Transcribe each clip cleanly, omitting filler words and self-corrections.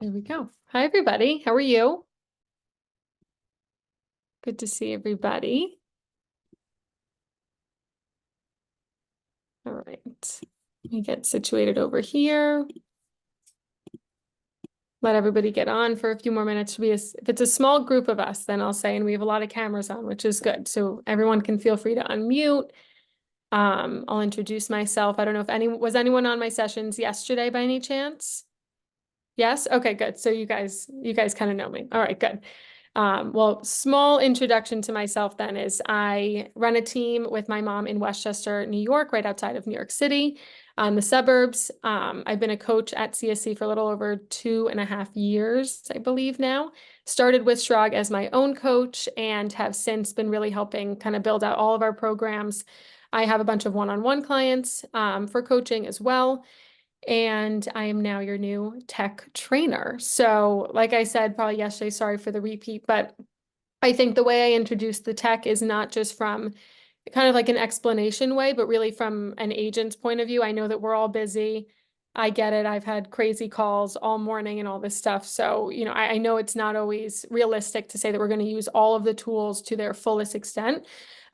There we go. Hi, everybody. How are you? Good to see everybody. All right. Let me get situated over here. Let everybody get on for a few more minutes. If it's a small group of us, then I'll say, and we have a lot of cameras on, which is good. So everyone can feel free to unmute. I'll introduce myself. I don't know if was anyone on my sessions yesterday by any chance? Yes? Okay, good. So you guys kind of know me. All right, good. Well, small introduction to myself then is I run a team with my mom in Westchester, New York, right outside of New York City, the suburbs. I've been a coach at CSC for a little over 2.5 years, I believe now. Started with Chirag as my own coach and have since been really helping kind of build out all of our programs. I have a bunch of one-on-one clients for coaching as well. And I am now your new tech trainer. So, like I said, probably yesterday, sorry for the repeat, but I think the way I introduce the tech is not just from kind of like an explanation way, but really from an agent's point of view. I know that we're all busy. I get it. I've had crazy calls all morning and all this stuff. So, I know it's not always realistic to say that we're going to use all of the tools to their fullest extent.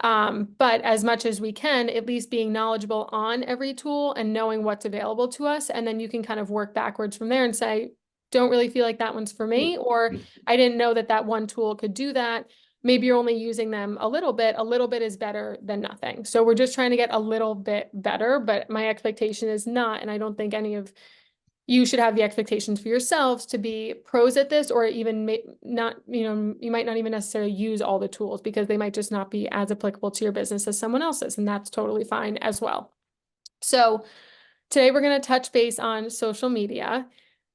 But as much as we can, at least being knowledgeable on every tool and knowing what's available to us. And then you can kind of work backwards from there and say, don't really feel like that one's for me, or I didn't know that that one tool could do that. Maybe you're only using them a little bit. A little bit is better than nothing. So we're just trying to get a little bit better, but my expectation is not, and I don't think any of you should have the expectations for yourselves to be pros at this, or even not, you might not even necessarily use all the tools because they might just not be as applicable to your business as someone else's, and that's totally fine as well. So today we're going to touch base on social media.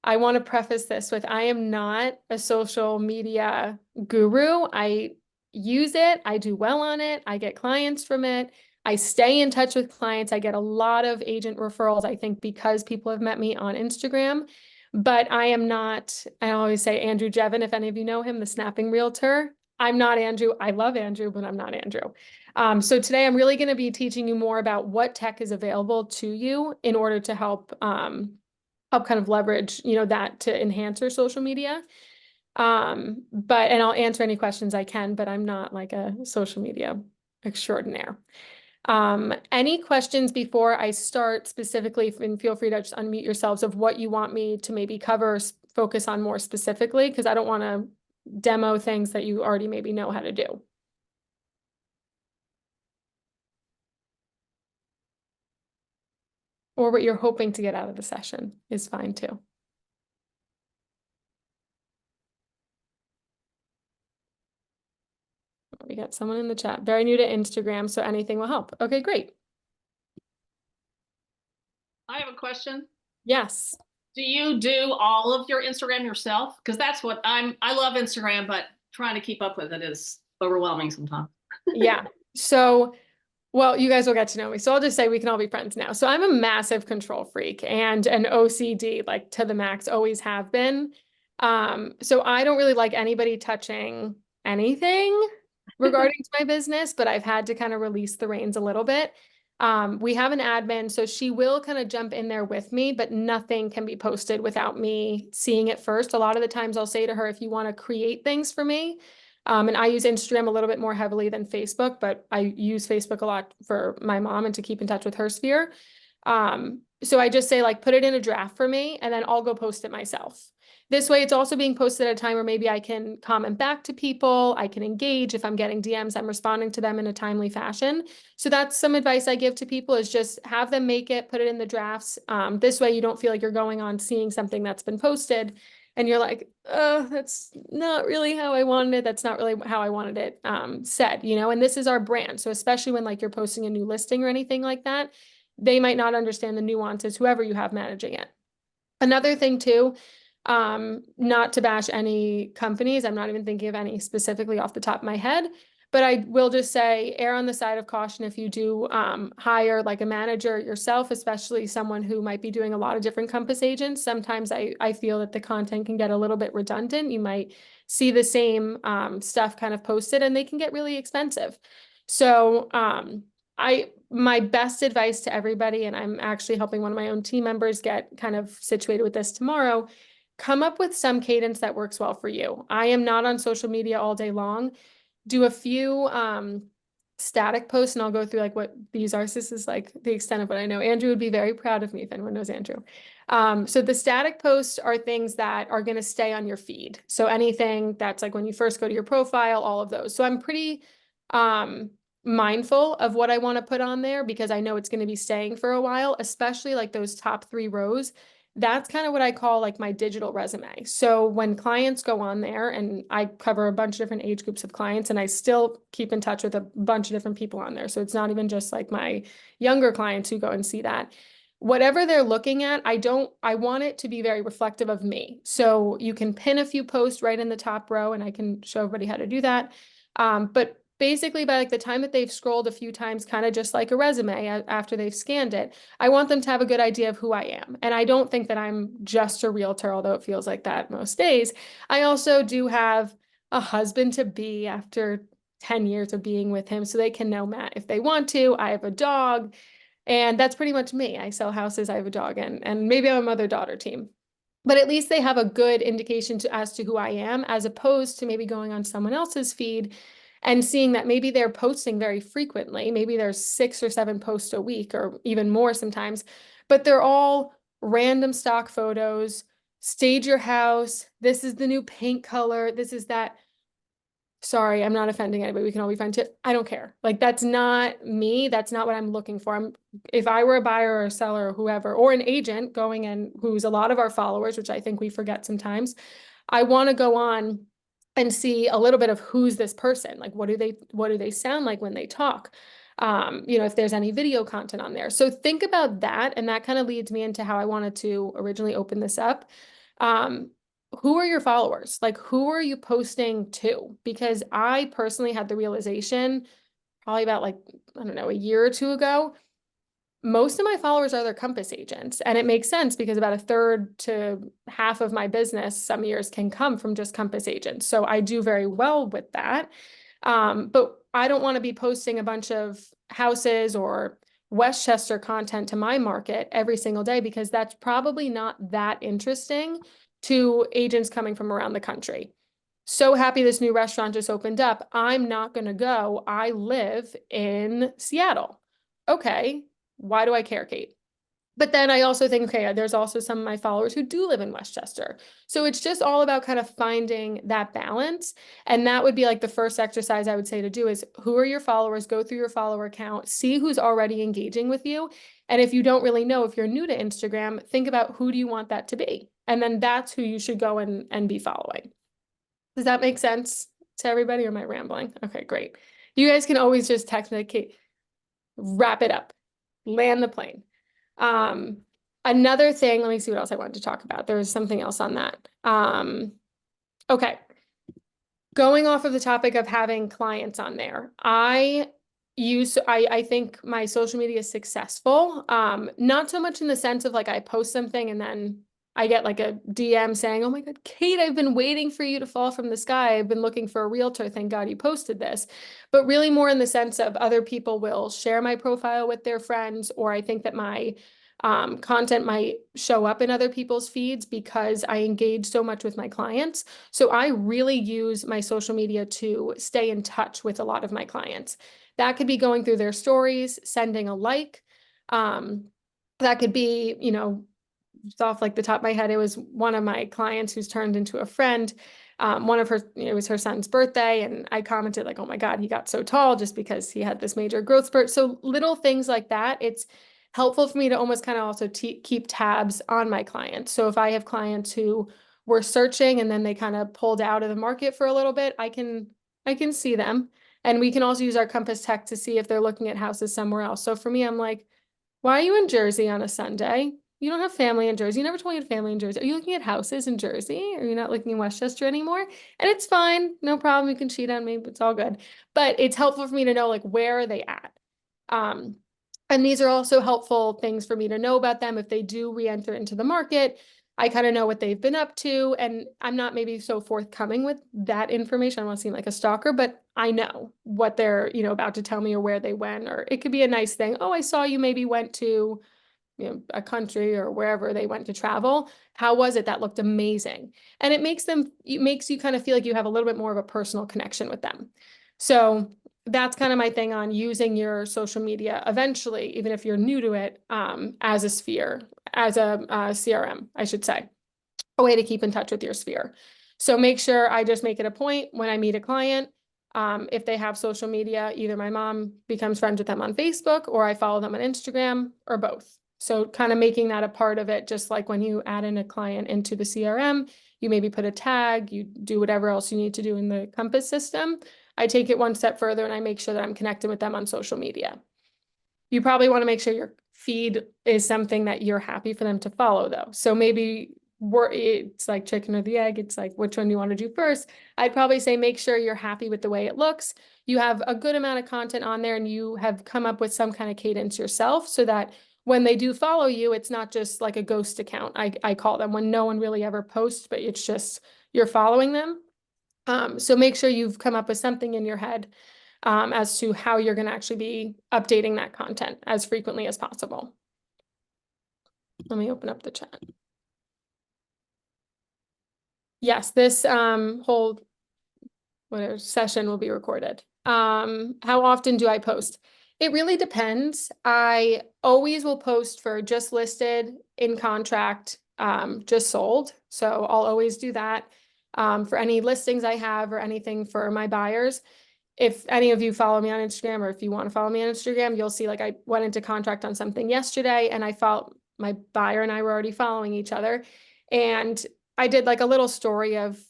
I want to preface this with I am not a social media guru. I use it. I do well on it. I get clients from it. I stay in touch with clients. I get a lot of agent referrals, I think, because people have met me on Instagram. But I am not, I always say Andrew Jevin, if any of you know him, the snapping realtor. I'm not Andrew. I love Andrew, but I'm not Andrew. So today I'm really going to be teaching you more about what tech is available to you in order to help kind of leverage, that to enhance your social media. And I'll answer any questions I can, but I'm not like a social media extraordinaire. Any questions before I start specifically, and feel free to just unmute yourselves of what you want me to maybe cover, focus on more specifically, because I don't want to demo things that you already maybe know how to do. Or what you're hoping to get out of the session is fine too. We got someone in the chat. Very new to Instagram, so anything will help. Okay, great. I have a question. Yes. Do you do all of your Instagram yourself? Because that's what I love Instagram, but trying to keep up with it is overwhelming sometimes. Yeah. So, well, you guys will get to know me. So I'll just say we can all be friends now. So I'm a massive control freak and an OCD, like to the max, always have been. So I don't really like anybody touching anything regarding to my business, but I've had to kind of release the reins a little bit. We have an admin, so she will kind of jump in there with me, but nothing can be posted without me seeing it first. A lot of the times I'll say to her, if you want to create things for me, and I use Instagram a little bit more heavily than Facebook, but I use Facebook a lot for my mom and to keep in touch with her sphere. So I just say like, put it in a draft for me and then I'll go post it myself. This way it's also being posted at a time where maybe I can comment back to people. I can engage. If I'm getting DMs, I'm responding to them in a timely fashion. So that's some advice I give to people is just have them make it, put it in the drafts. This way you don't feel like you're going on seeing something that's been posted and you're like, oh, that's not really how I wanted it. That's not really how I wanted it said, and this is our brand. So especially when like you're posting a new listing or anything like that, they might not understand the nuances, whoever you have managing it. Another thing too, not to bash any companies, I'm not even thinking of any specifically off the top of my head, but I will just say err on the side of caution if you do hire like a manager yourself, especially someone who might be doing a lot of different Compass agents. Sometimes I feel that the content can get a little bit redundant. You might see the same stuff kind of posted and they can get really expensive. So my best advice to everybody, and I'm actually helping one of my own team members get kind of situated with this tomorrow, come up with some cadence that works well for you. I am not on social media all day long. Do a few static posts, and I'll go through like what these are. So this is like the extent of what I know. Andrew would be very proud of me if anyone knows Andrew. So the static posts are things that are going to stay on your feed. So anything that's like when you first go to your profile, all of those. So I'm pretty mindful of what I want to put on there because I know it's going to be staying for a while, especially like those top 3 rows. That's kind of what I call like my digital resume. So when clients go on there, and I cover a bunch of different age groups of clients, and I still keep in touch with a bunch of different people on there. So it's not even just like my younger clients who go and see that. Whatever they're looking at, I want it to be very reflective of me. So you can pin a few posts right in the top row, and I can show everybody how to do that. But basically by like the time that they've scrolled a few times, kind of just like a resume after they've scanned it, I want them to have a good idea of who I am. And I don't think that I'm just a realtor, although it feels like that most days. I also do have a husband to be after 10 years of being with him, so they can know Matt if they want to. I have a dog, and that's pretty much me. I sell houses, I have a dog, and maybe I'm a mother-daughter team. But at least they have a good indication as to who I am, as opposed to maybe going on someone else's feed and seeing that maybe they're posting very frequently. Maybe there's 6 or 7 posts a week or even more sometimes, but they're all random stock photos. Stage your house. This is the new paint color. This is that. Sorry, I'm not offending anybody. We can all be friends. I don't care. Like, that's not me. That's not what I'm looking for. If I were a buyer or a seller or whoever, or an agent going in, who's a lot of our followers, which I think we forget sometimes, I want to go on and see a little bit of who's this person. Like, what do they sound like when they talk? If there's any video content on there. So think about that. And that kind of leads me into how I wanted to originally open this up. Um, who are your followers? Like, who are you posting to? Because I personally had the realization probably about like, I don't know, a year or two ago, most of my followers are their Compass agents. And it makes sense because about a third to half of my business some years can come from just Compass agents. So I do very well with that. But I don't want to be posting a bunch of houses or Westchester content to my market every single day because that's probably not that interesting to agents coming from around the country. So happy this new restaurant just opened up. I'm not going to go. I live in Seattle. Okay, why do I care, Kate? But then I also think, okay, there's also some of my followers who do live in Westchester. So it's just all about kind of finding that balance. And that would be like the first exercise I would say to do is who are your followers? Go through your follower account, see who's already engaging with you. And if you don't really know, if you're new to Instagram, think about who do you want that to be? And then that's who you should go and be following. Does that make sense to everybody, or am I rambling? Okay, great. You guys can always just text me like, Kate, wrap it up, land the plane. Um, Another thing, let me see what else I wanted to talk about. There was something else on that. Okay. Going off of the topic of having clients on there, I think my social media is successful. Not so much in the sense of like I post something and then I get like a DM saying, "Oh my God, Kate, I've been waiting for you to fall from the sky. I've been looking for a realtor. Thank God you posted this." But really more in the sense of other people will share my profile with their friends, or I think that my content might show up in other people's feeds because I engage so much with my clients. So I really use my social media to stay in touch with a lot of my clients. That could be going through their stories, sending a like. That could be, just off like the top of my head, it was one of my clients who's turned into a friend. It was her son's birthday, and I commented like, "Oh my God, he got so tall," just because he had this major growth spurt. So little things like that. It's helpful for me to almost kind of also keep tabs on my clients. So if I have clients who were searching and then they kind of pulled out of the market for a little bit, I can see them. And we can also use our Compass tech to see if they're looking at houses somewhere else. So for me, I'm like, why are you in Jersey on a Sunday? You don't have family in Jersey. You never told me you had family in Jersey. Are you looking at houses in Jersey? Are you not looking in Westchester anymore? And it's fine. No problem. You can cheat on me, but it's all good. But it's helpful for me to know like where are they at? Um, and these are also helpful things for me to know about them if they do re-enter into the market. I kind of know what they've been up to, and I'm not maybe so forthcoming with that information. I don't want to seem like a stalker, but I know what they're, about to tell me or where they went, or it could be a nice thing. "Oh, I saw you maybe went to a country or wherever they went to travel. How was it? That looked amazing. And it makes you kind of feel like you have a little bit more of a personal connection with them. So that's kind of my thing on using your social media eventually, even if you're new to it, as a sphere, as a CRM, I should say, a way to keep in touch with your sphere. So make sure I just make it a point when I meet a client, if they have social media, either my mom becomes friends with them on Facebook or I follow them on Instagram or both. So kind of making that a part of it, just like when you add in a client into the CRM, you maybe put a tag, you do whatever else you need to do in the Compass system. I take it one step further and I make sure that I'm connected with them on social media. You probably want to make sure your feed is something that you're happy for them to follow, though. So maybe it's like chicken or the egg. It's like, which one do you want to do first? I'd probably say make sure you're happy with the way it looks. You have a good amount of content on there and you have come up with some kind of cadence yourself so that when they do follow you, it's not just like a ghost account. I call them, when no one really ever posts, but it's just you're following them. So make sure you've come up with something in your head as to how you're going to actually be updating that content as frequently as possible. Let me open up the chat. Yes, this whole whatever session will be recorded. How often do I post? It really depends. I always will post for just listed, in contract, just sold. So I'll always do that for any listings I have or anything for my buyers. If any of you follow me on Instagram or if you want to follow me on Instagram, you'll see like I went into contract on something yesterday and I felt my buyer and I were already following each other. And I did like a little story of,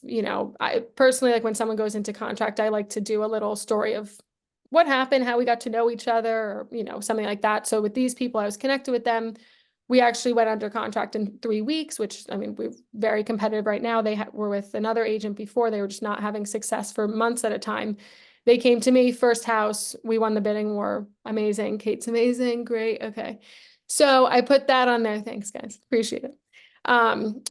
I personally, like when someone goes into contract, I like to do a little story of what happened, how we got to know each other, or, something like that. So with these people, I was connected with them. We actually went under contract in 3 weeks, which, I mean, we're very competitive right now. They were with another agent before. They were just not having success for months at a time. They came to me, first house, we won the bidding war. Amazing. Kate's amazing. Great. Okay. So I put that on there. Thanks, guys. Appreciate it.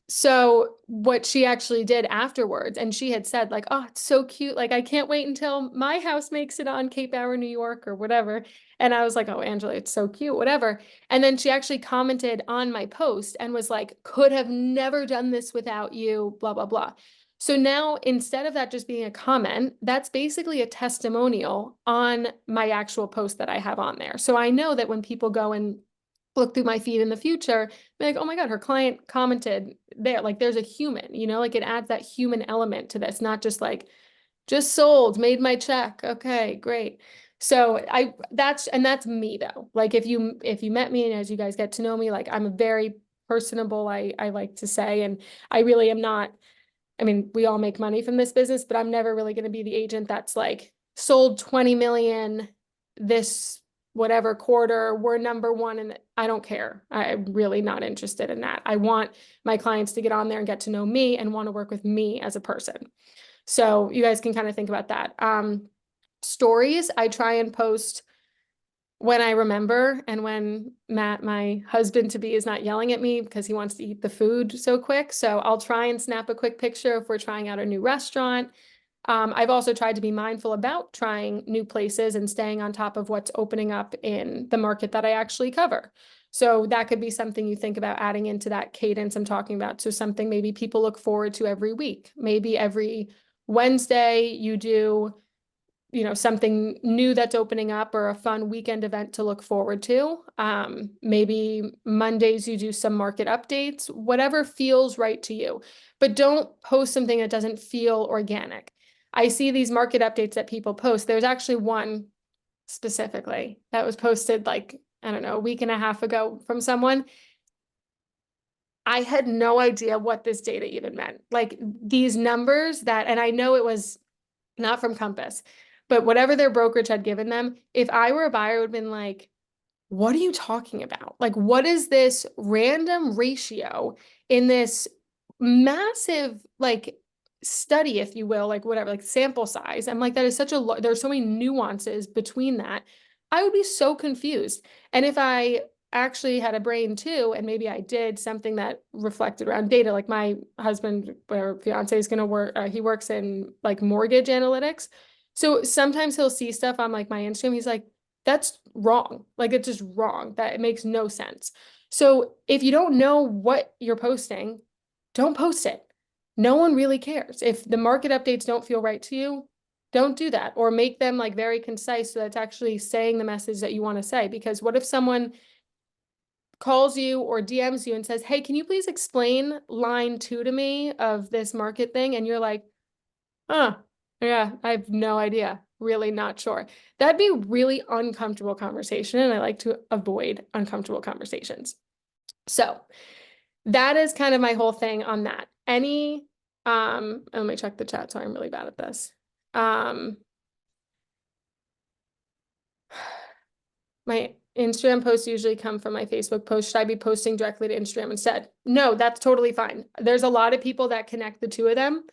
So what she actually did afterwards, and she had said like, oh, it's so cute. Like, I can't wait until my house makes it on Cape Bauer, New York or whatever. And I was like, oh, Angela, it's so cute, whatever. And then she actually commented on my post and was like, could have never done this without you, blah, blah, blah. So now instead of that just being a comment, that's basically a testimonial on my actual post that I have on there. So I know that when people go and look through my feed in the future, be like, oh my God, her client commented there. Like there's a human, like it adds that human element to this, not just like, just sold, made my check. Okay, great. So that's me though. Like if you met me and as you guys get to know me, like I'm a very personable, I like to say, and I really am not. I mean, we all make money from this business, but I'm never really going to be the agent that's like sold 20 million this whatever quarter, we're number one, and I don't care. I'm really not interested in that. I want my clients to get on there and get to know me and want to work with me as a person. So you guys can kind of think about that. Stories, I try and post when I remember and when Matt, my husband to be, is not yelling at me because he wants to eat the food so quick. So I'll try and snap a quick picture if we're trying out a new restaurant. I've also tried to be mindful about trying new places and staying on top of what's opening up in the market that I actually cover. So that could be something you think about adding into that cadence I'm talking about. So something maybe people look forward to every week. Maybe every Wednesday you do something new that's opening up or a fun weekend event to look forward to. Maybe Mondays you do some market updates, whatever feels right to you, but don't post something that doesn't feel organic. I see these market updates that people post. There's actually one specifically that was posted like, I don't know, a week and a half ago from someone. I had no idea what this data even meant. Like these numbers that, and I know it was not from Compass, but whatever their brokerage had given them, if I were a buyer, I would have been like, what are you talking about? Like, what is this random ratio in this massive, like, study, if you will, like whatever, like sample size? I'm like, that is such a, there's so many nuances between that. I would be so confused. And if I actually had a brain too, and maybe I did something that reflected around data, like my husband or fiance is going to work, he works in like mortgage analytics. So sometimes he'll see stuff on like my Instagram. He's like, that's wrong. Like it's just wrong. That it makes no sense. So if you don't know what you're posting, don't post it. No one really cares. If the market updates don't feel right to you, don't do that, or make them like very concise so that's actually saying the message that you want to say. Because what if someone calls you or DMs you and says, "Hey, can you please explain line 2 to me of this market thing?" And you're like, yeah, I have no idea. Really not sure. That'd be really uncomfortable conversation, and I like to avoid uncomfortable conversations. So that is kind of my whole thing on that. Let me check the chat. Sorry, I'm really bad at this. My Instagram posts usually come from my Facebook post. Should I be posting directly to Instagram instead? No, that's totally fine. There's a lot of people that connect the two of them.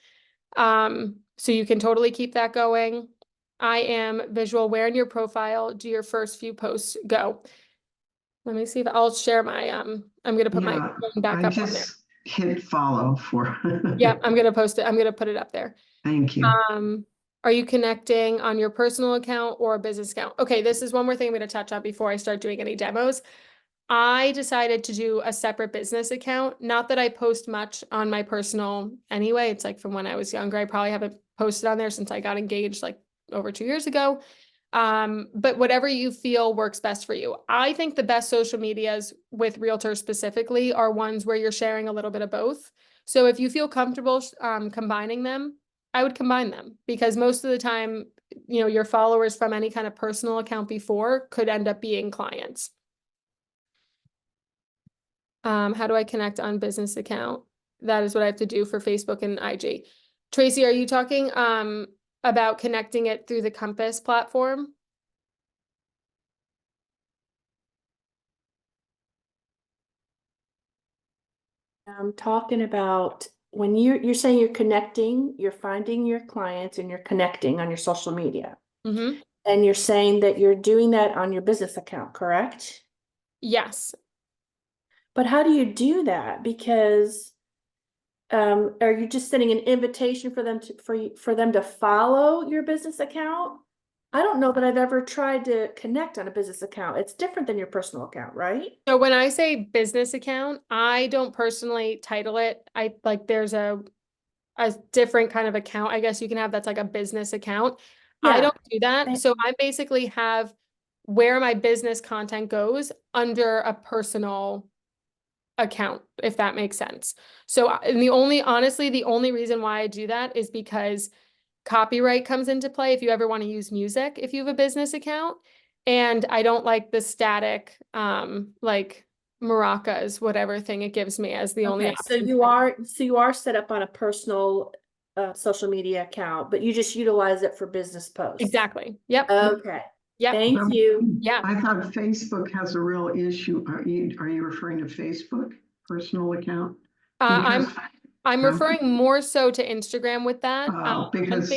So you can totally keep that going. I am visual. Where in your profile do your first few posts go? Let me see if I'll share my, I'm gonna put my Yeah, phone back I up on there. just hit follow for. Yeah, I'm gonna post it. I'm gonna put it up there. Thank you. Are you connecting on your personal account or a business account? Okay, this is one more thing I'm gonna touch on before I start doing any demos. I decided to do a separate business account. Not that I post much on my personal anyway. It's like from when I was younger. I probably haven't posted on there since I got engaged like over 2 years ago. But whatever you feel works best for you. I think the best social medias with realtors specifically are ones where you're sharing a little bit of both. So if you feel comfortable combining them, I would combine them because most of the time, your followers from any kind of personal account before could end up being clients. How do I connect on business account? That is what I have to do for Facebook and IG. Tracy, are you talking about connecting it through the Compass platform? I'm talking about when you're saying you're connecting, you're finding your clients and you're connecting on your social media. Mm-hmm. And you're saying that you're doing that on your business account, correct? Yes. But how do you do that? Because are you just sending an invitation for them for them to follow your business account? I don't know that I've ever tried to connect on a business account. It's different than your personal account, right? So when I say business account, I don't personally title it. I like there's a different kind of account, I guess you can have that's like a business account. I Yeah. don't do that. So I basically have where my business content goes under a personal account, if that makes sense. So and honestly, the only reason why I do that is because copyright comes into play if you ever want to use music, if you have a business account. And I don't like the static, like maracas, whatever thing it gives me as the only Okay, so option. you are set up on a personal social media account, but you just utilize it for business posts. Exactly. Yep. Okay. Yep. Thank you. Yeah. I thought Facebook has a real issue. Are you referring to Facebook personal account? I'm Because, referring more so to Instagram with that. On because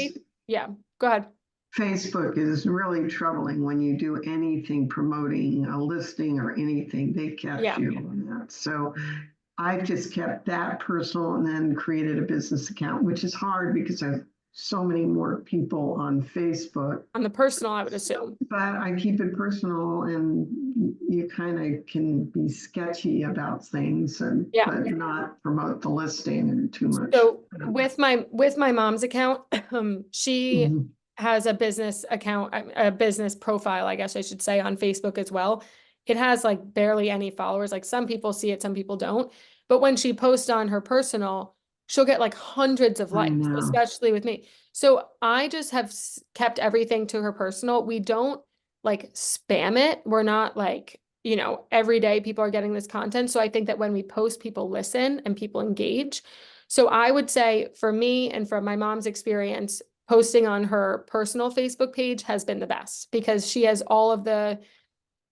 yeah, go ahead. Facebook is really troubling when you do anything promoting a listing or anything, they catch Yeah. you on that. So I've just kept that personal and then created a business account, which is hard because I have so many more people on Facebook. On the personal, I would assume. But I keep it personal and you kind of can be sketchy about things and Yeah. but not promote the listing and too much. So with my mom's account, she Mhm. has a business account, a business profile, I guess I should say, on Facebook as well. It has like barely any followers. Like some people see it, some people don't. But when she posts on her personal, she'll get like hundreds of I likes, know. especially with me. So I just have kept everything to her personal. We don't like spam it. We're not like, every day people are getting this content. So I think that when we post, people listen and people engage. So I would say for me and from my mom's experience, posting on her personal Facebook page has been the best because she has all of the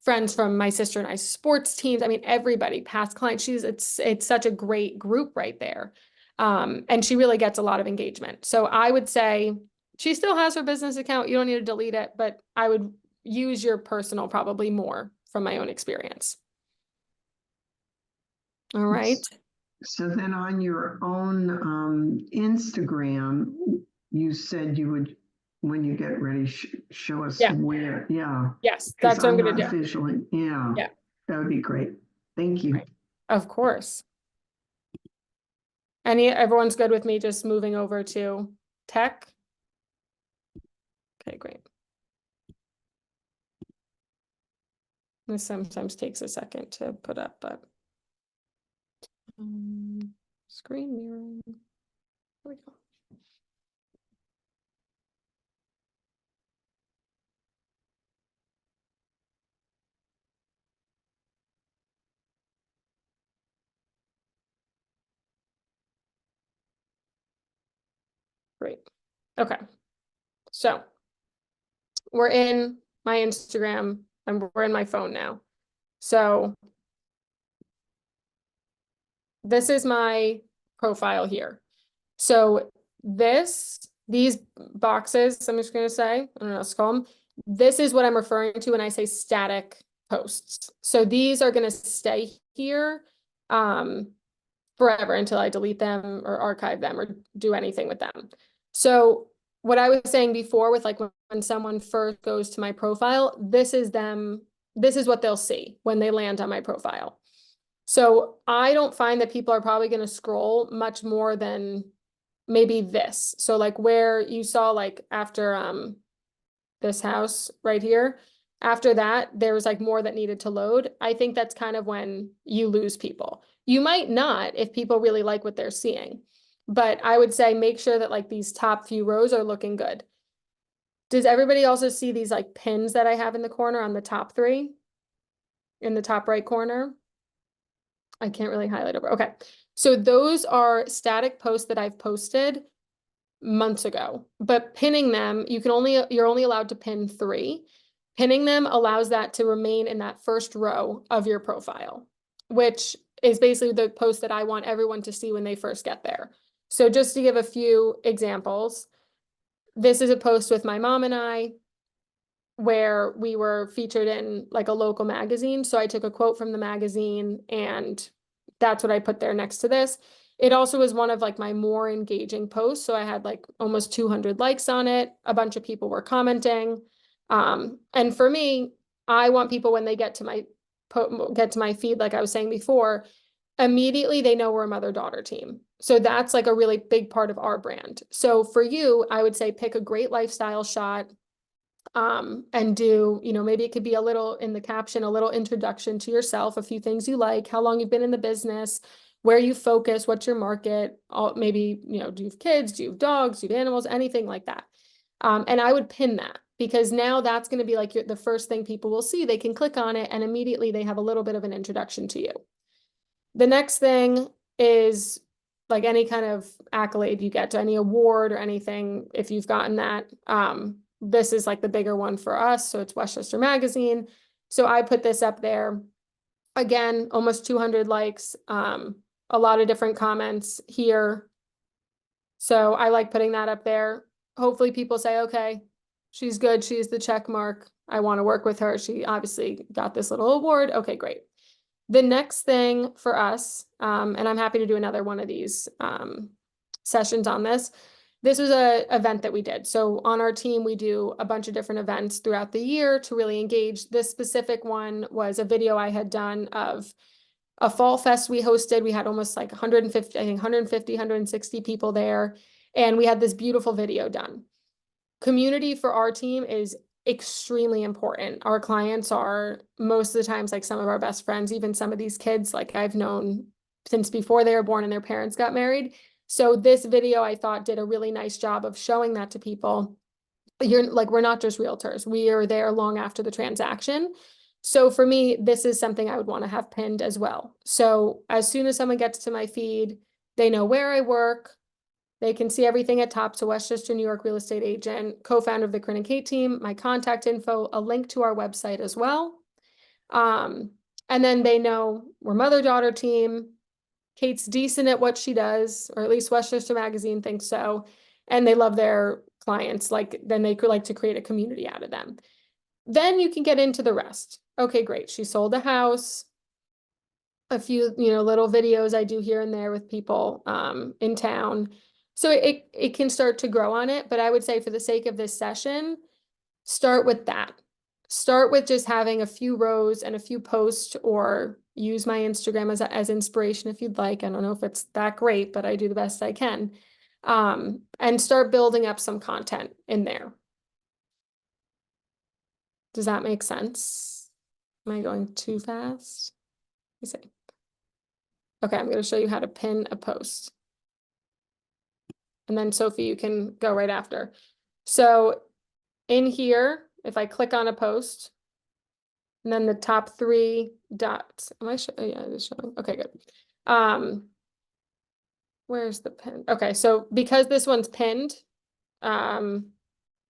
friends from my sister and I's sports teams. I mean, everybody, past clients. It's such a great group right there. And she really gets a lot of engagement. So I would say she still has her business account. You don't need to delete it, but I would use your personal probably more from my own experience. All right. So then on your own Instagram, you said you would, when you get ready, show us Yeah. where. Yeah. Yes, Because that's what I'm I'm gonna not do. visually. Yeah. Yeah. That would be great. Thank you. Right. Of course. Everyone's good with me just moving over to tech? Okay, great. This sometimes takes a second to put up, but screen mirroring. There we go. Great. Okay. So we're in my Instagram and we're in my phone now. So this is my profile here. So these boxes, I'm just going to say, I don't know what to call them. This is what I'm referring to when I say static posts. So these are going to stay here forever until I delete them or archive them or do anything with them. So what I was saying before with like when someone first goes to my profile, this is what they'll see when they land on my profile. So I don't find that people are probably going to scroll much more than maybe this. So like where you saw like after this house right here, after that, there was like more that needed to load. I think that's kind of when you lose people. You might not if people really like what they're seeing, but I would say make sure that like these top few rows are looking good. Does everybody also see these like pins that I have in the corner on the top three? In the top right corner? I can't really highlight over. Okay. So those are static posts that I've posted months ago, but pinning them, you're only allowed to pin 3. Pinning them allows that to remain in that first row of your profile, which is basically the post that I want everyone to see when they first get there. So just to give a few examples, this is a post with my mom and I where we were featured in like a local magazine. So I took a quote from the magazine and that's what I put there next to this. It also was one of like my more engaging posts. So I had like almost 200 likes on it. A bunch of people were commenting. And for me, I want people when they get to my feed, like I was saying before, immediately they know we're a mother-daughter team. So that's like a really big part of our brand. So for you, I would say pick a great lifestyle shot. And do, maybe it could be a little in the caption, a little introduction to yourself, a few things you like, how long you've been in the business, where you focus, what's your market, maybe, do you have kids, do you have dogs, do you have animals, anything like that. And I would pin that because now that's going to be like the first thing people will see. They can click on it and immediately they have a little bit of an introduction to you. The next thing is like any kind of accolade you get to any award or anything, if you've gotten that, this is like the bigger one for us. So it's Westchester Magazine. So I put this up there. Again, almost 200 likes, a lot of different comments here. So I like putting that up there. Hopefully people say, okay, she's good. She's the check mark. I want to work with her. She obviously got this little award. Okay, great. The next thing for us, and I'm happy to do another one of these sessions on this. This was an event that we did. So on our team, we do a bunch of different events throughout the year to really engage. This specific one was a video I had done of a fall fest we hosted. We had almost like 150, I think 150, 160 people there. And we had this beautiful video done. Community for our team is extremely important. Our clients are most of the times like some of our best friends, even some of these kids like I've known since before they were born and their parents got married. So this video I thought did a really nice job of showing that to people. We're not just realtors. We are there long after the transaction. So for me, this is something I would want to have pinned as well. So as soon as someone gets to my feed, they know where I work. They can see everything at top. So Westchester, New York real estate agent, co-founder of the Corinne and Kate team, my contact info, a link to our website as well. And then they know we're mother-daughter team. Kate's decent at what she does, or at least Westchester Magazine thinks so. And they love their clients. Then they could like to create a community out of them. Then you can get into the rest. Okay, great. She sold a house. A few, little videos I do here and there with people in town. So it can start to grow on it. But I would say for the sake of this session, start with that. Start with just having a few rows and a few posts or use my Instagram as inspiration if you'd like. I don't know if it's that great, but I do the best I can. And start building up some content in there. Does that make sense? Am I going too fast? Let me see. Okay, I'm going to show you how to pin a post. And then Sophie, you can go right after. So in here, if I click on a post, and then the top 3 dots, am I showing? Yeah, it is showing. Okay, good. Where's the pin? Okay, so because this one's pinned, I'll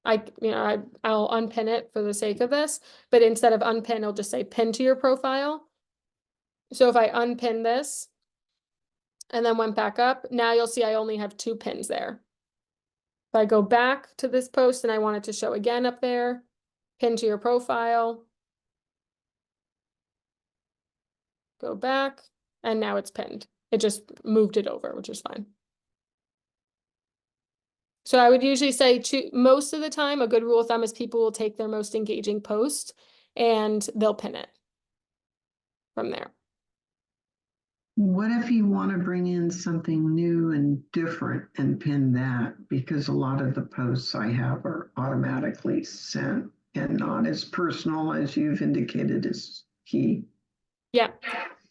unpin it for the sake of this, but instead of unpin, I'll just say pin to your profile. So if I unpin this and then went back up, now you'll see I only have 2 pins there. If I go back to this post and I want it to show again up there, pin to your profile, go back, and now it's pinned. It just moved it over, which is fine. So I would usually say most of the time, a good rule of thumb is people will take their most engaging post and they'll pin it from there. What if you want to bring in something new and different and pin that? Because a lot of the posts I have are automatically sent and not as personal as you've indicated is key. Yeah.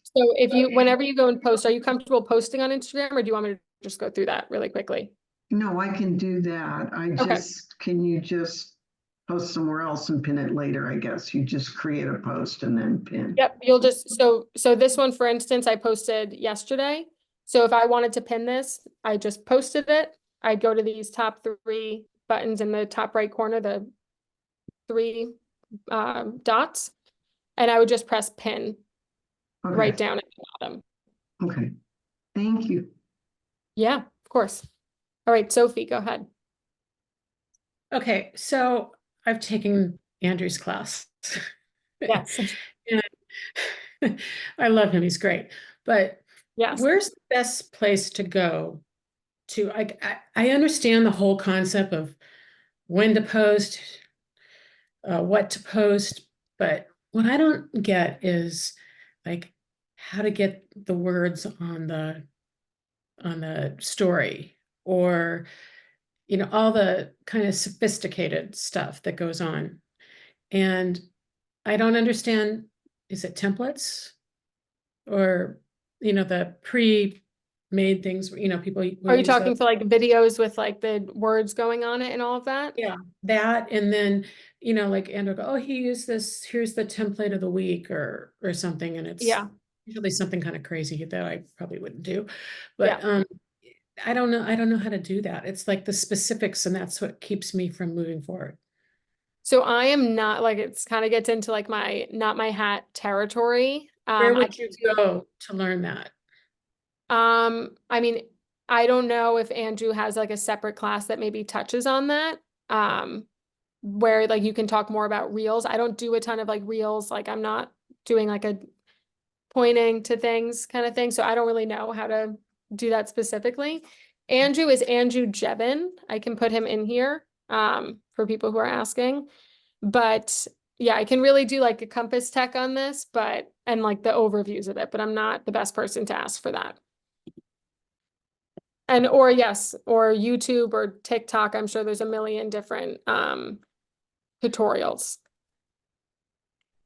So whenever you go and post, are you comfortable posting on Instagram, or do you want me to just go through that really quickly? No, I can do that. Can you just post somewhere else and pin it later, I guess? You just create a post and then pin. Yep, you'll just, so this one, for instance, I posted yesterday. So if I wanted to pin this, I just posted it. I'd go to these top 3 buttons in the top right corner, the 3 dots, and I would just press pin Okay. right down at the bottom. Okay. Thank you. Yeah, of course. All right, Sophie, go ahead. Okay, so I've taken Andrew's class. Yes. And I love him, he's great. But Yes. where's the best place to go to? I understand the whole concept of when to post, what to post, but what I don't get is like how to get the words on the story, or all the kind of sophisticated stuff that goes on. And I don't understand, is it templates or, the pre-made things, people will Are you use talking those. for like videos with like the words going on it and all of that? Yeah, that, and then, like Andrew go, oh, he used this, here's the template of the week or something, and it's Yeah. usually something kind of crazy that I probably wouldn't do. But I don't know how to do that. It's like the specifics, and that's what keeps me from moving forward. So I am not, like, it's kind of gets into like my not my hat territory. Where I would can you go to learn that? I mean, I don't know if Andrew has like a separate class that maybe touches on that. Where like you can talk more about reels. I don't do a ton of like reels, like I'm not doing like a pointing to things kind of thing. So I don't really know how to do that specifically. Andrew is Andrew Jebin. I can put him in here for people who are asking. But yeah, I can really do like a compass tech on this, and like the overviews of it, but I'm not the best person to ask for that. And or YouTube or TikTok. I'm sure there's a million different tutorials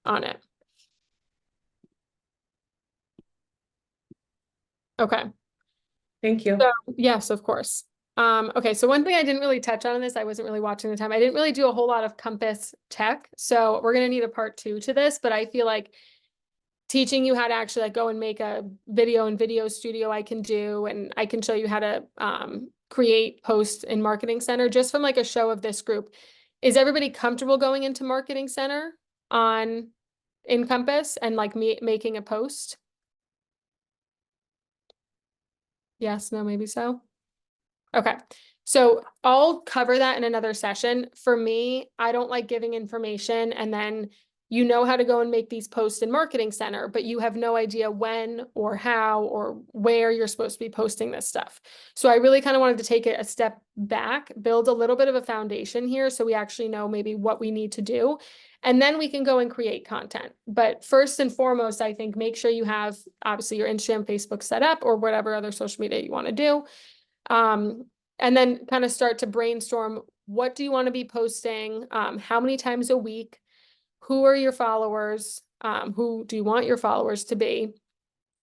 on it. Okay. Thank you. So, yes, of course. Okay, so one thing I didn't really touch on in this, I wasn't really watching the time. I didn't really do a whole lot of compass tech. So we're gonna need a part 2 to this, but I feel like teaching you how to actually like go and make a video in Video Studio I can do, and I can show you how to create posts in Marketing Center just from like a show of this group. Is everybody comfortable going into Marketing Center in Compass and like making a post? Yes, no, maybe so. Okay, so I'll cover that in another session. For me, I don't like giving information and then you know how to go and make these posts in Marketing Center, but you have no idea when or how or where you're supposed to be posting this stuff. So I really kind of wanted to take it a step back, build a little bit of a foundation here so we actually know maybe what we need to do. And then we can go and create content. But first and foremost, I think make sure you have obviously your Instagram, Facebook set up or whatever other social media you want to do. And then kind of start to brainstorm, what do you want to be posting? How many times a week? Who are your followers? Who do you want your followers to be?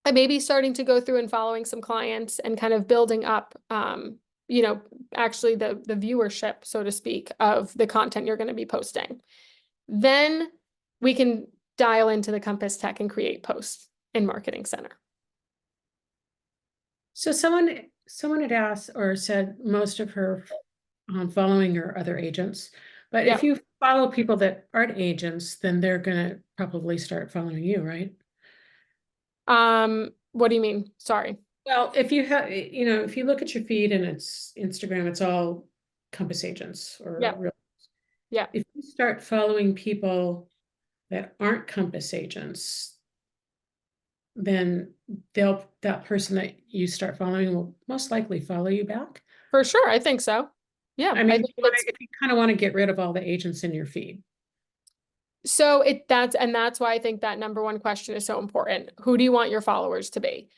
And maybe starting to go through and following some clients and kind of building up, actually the viewership, so to speak, of the content you're going to be posting. Then we can dial into the Compass Tech and create posts in Marketing Center. So someone had asked or said most of her following are other agents, but if you follow people that aren't agents, then they're gonna probably start following you, right? What do you mean? Sorry. Well, if you have, if you look at your feed and it's Instagram, it's all Compass agents or Yeah. If you start following people that aren't Compass agents, then that person that you start following will most likely follow you back. For sure, I think so. Yeah, I mean, think if you kind of want to get rid of all the agents in your feed. so that's why I think that number one question is so important. Who do you want your followers to be?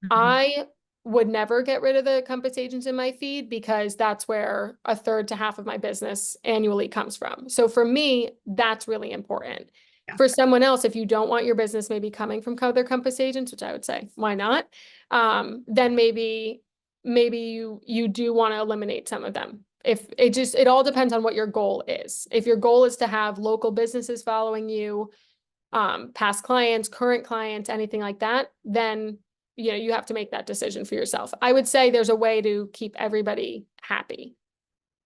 I would never get rid of the Compass agents in my feed because that's where a third to half of my business annually comes from. So for me, that's really important. Yeah. For someone else, if you don't want your business maybe coming from other Compass agents, which I would say, why not? Then maybe you do want to eliminate some of them. If it all depends on what your goal is. If your goal is to have local businesses following you, past clients, current clients, anything like that, then you have to make that decision for yourself. I would say there's a way to keep everybody happy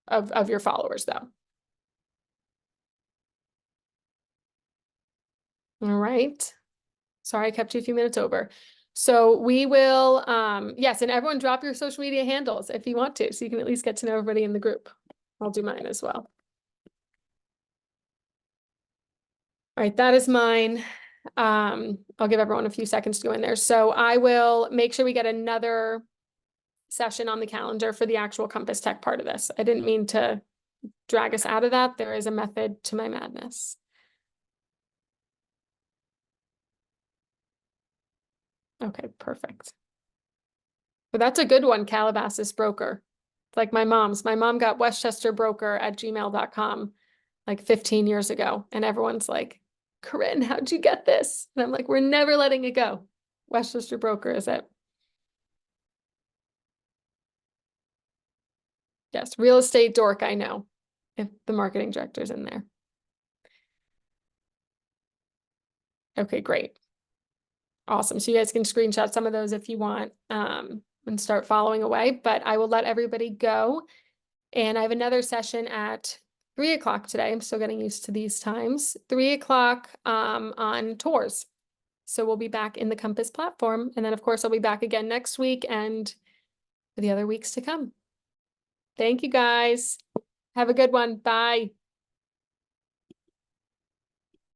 of your followers though. All right. Sorry, I kept you a few minutes over. So we will, yes, and everyone drop your social media handles if you want to, so you can at least get to know everybody in the group. I'll do mine as well. All right, that is mine. I'll give everyone a few seconds to go in there. So I will make sure we get another session on the calendar for the actual Compass Tech part of this. I didn't mean to drag us out of that. There is a method to my madness. Okay, perfect. But that's a good one, Calabasas Broker. It's like my mom's. My mom got westchesterbroker@gmail.com like 15 years ago. And everyone's like, Corinne, how'd you get this? And I'm like, we're never letting it go. Westchester Broker is it. Yes, real estate dork, I know. If the marketing director's in there. Okay, great. Awesome. So you guys can screenshot some of those if you want and start following away, but I will let everybody go. And I have another session at 3 o'clock today. I'm still getting used to these times. 3 o'clock on tours. So we'll be back in the Compass platform. And then of course I'll be back again next week and for the other weeks to come. Thank you guys. Have a good one. Bye.